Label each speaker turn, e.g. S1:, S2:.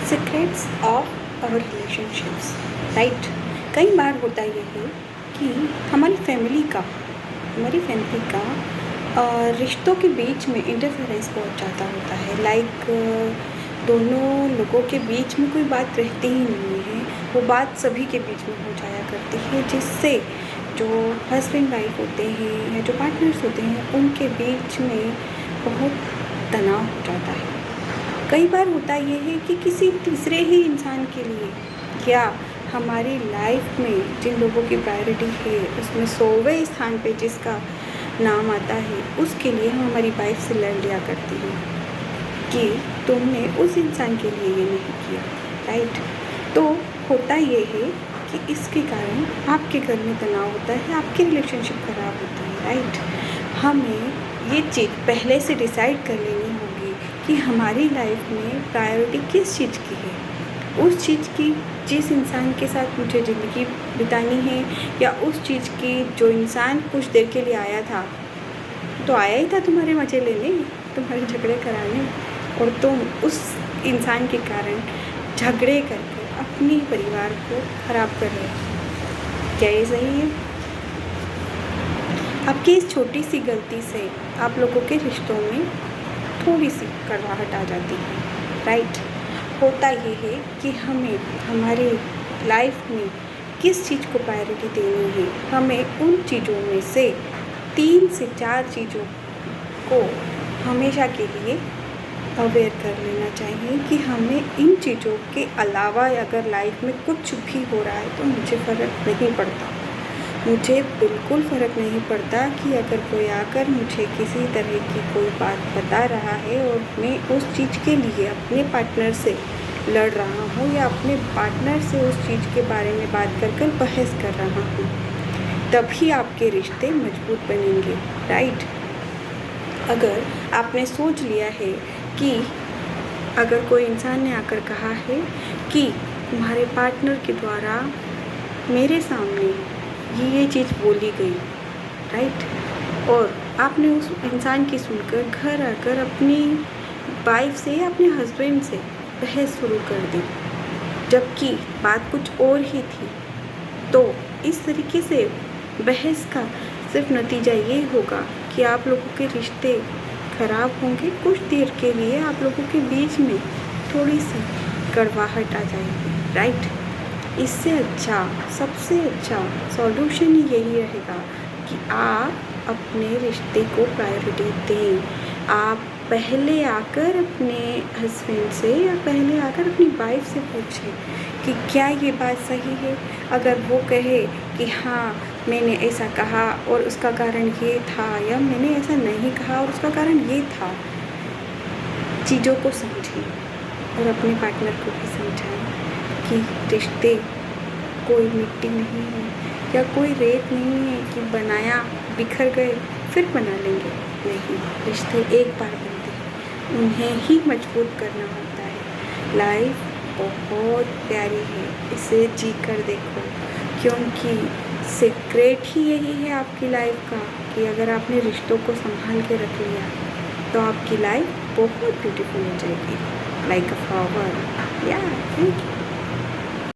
S1: Secrets of our relationships, right. कई बार होता ये है कि हमारी फैमिली का रिश्तों के बीच में इंटरफेरेंस बहुत ज़्यादा होता है। लाइक दोनों लोगों के बीच में कोई बात रहती ही नहीं है, वो बात सभी के बीच में हो जाया करती है, जिससे जो हस्बैंड वाइफ होते हैं या जो पार्टनर्स होते हैं उनके बीच में बहुत तनाव हो जाता है। कई बार होता ये है कि किसी तीसरे ही इंसान के लिए या हमारी लाइफ में जिन लोगों की प्रायोरिटी है उसमें 100वें स्थान पे जिसका नाम आता है उसके लिए हम हमारी वाइफ से लड़ लिया करती हैं कि तुमने उस इंसान के लिए ये नहीं किया, राइट। तो होता ये है कि इसके कारण आपके घर में तनाव होता है, आपकी रिलेशनशिप ख़राब होती है, राइट। हमें ये चीज़ पहले से डिसाइड कर लेनी होगी कि हमारी लाइफ में प्रायोरिटी किस चीज़ की है। उस चीज़ की जिस इंसान के साथ मुझे ज़िंदगी बितानी है, या उस चीज़ की जो इंसान कुछ देर के लिए आया था, तो आया ही था तुम्हारे मज़े लेने, तुम्हारे झगड़े कराने, और तुम उस इंसान के कारण झगड़े करके अपने परिवार को ख़राब कर रहे हो। क्या ये सही है? आपकी इस छोटी सी गलती से आप लोगों के रिश्तों में थोड़ी सी कड़वाहट आ जाती है, राइट। होता ये है कि हमें हमारी लाइफ में किस चीज़ को प्रायोरिटी देनी है, हमें उन चीज़ों में से 3 से 4 चीज़ों को हमेशा के लिए अवेयर कर लेना चाहिए कि हमें इन चीज़ों के अलावा अगर लाइफ में कुछ भी हो रहा है तो मुझे फ़र्क नहीं पड़ता। मुझे बिल्कुल फ़र्क नहीं पड़ता कि अगर कोई आकर मुझे किसी तरह की कोई बात बता रहा है और मैं उस चीज़ के लिए अपने पार्टनर से लड़ रहा हूँ या अपने पार्टनर से उस चीज़ के बारे में बात कर बहस कर रहा हूँ, तभी आपके रिश्ते मजबूत बनेंगे, राइट। अगर आपने सोच लिया है कि अगर कोई इंसान ने आकर कहा है कि तुम्हारे पार्टनर के द्वारा मेरे सामने ये चीज़ बोली गई, राइट, और आपने उस इंसान की सुनकर घर आकर अपनी वाइफ से या अपने हस्बैंड से बहस शुरू कर दी, जबकि बात कुछ और ही थी, तो इस तरीके से बहस का सिर्फ नतीजा ये होगा कि आप लोगों के रिश्ते ख़राब होंगे। कुछ देर के लिए आप लोगों के बीच में थोड़ी सी कड़वाहट आ जाएगी, राइट। इससे अच्छा, सबसे अच्छा सॉल्यूशन यही रहेगा कि आप अपने रिश्ते को प्रायोरिटी दें। आप पहले आकर अपने हस्बैंड से या पहले आकर अपनी वाइफ से पूछें कि क्या ये बात सही है। अगर वो कहे कि हाँ मैंने ऐसा कहा और उसका कारण ये था, या मैंने ऐसा नहीं कहा और उसका कारण ये था, चीज़ों को समझें और अपने पार्टनर को भी समझाएं कि रिश्ते कोई मिट्टी नहीं है या कोई रेत नहीं है कि बनाया बिखर गए फिर बना लेंगे। नहीं, रिश्ते एक बार बनते हैं, उन्हें ही मजबूत करना होता है। लाइफ बहुत प्यारी है, इसे जी कर देखो, क्योंकि सीक्रेट ही यही है आपकी लाइफ का कि अगर आपने रिश्तों को संभाल के रख लिया तो आपकी लाइफ बहुत ब्यूटीफुल हो जाएगी, लाइक अ फ्लावर। या थैंक यू।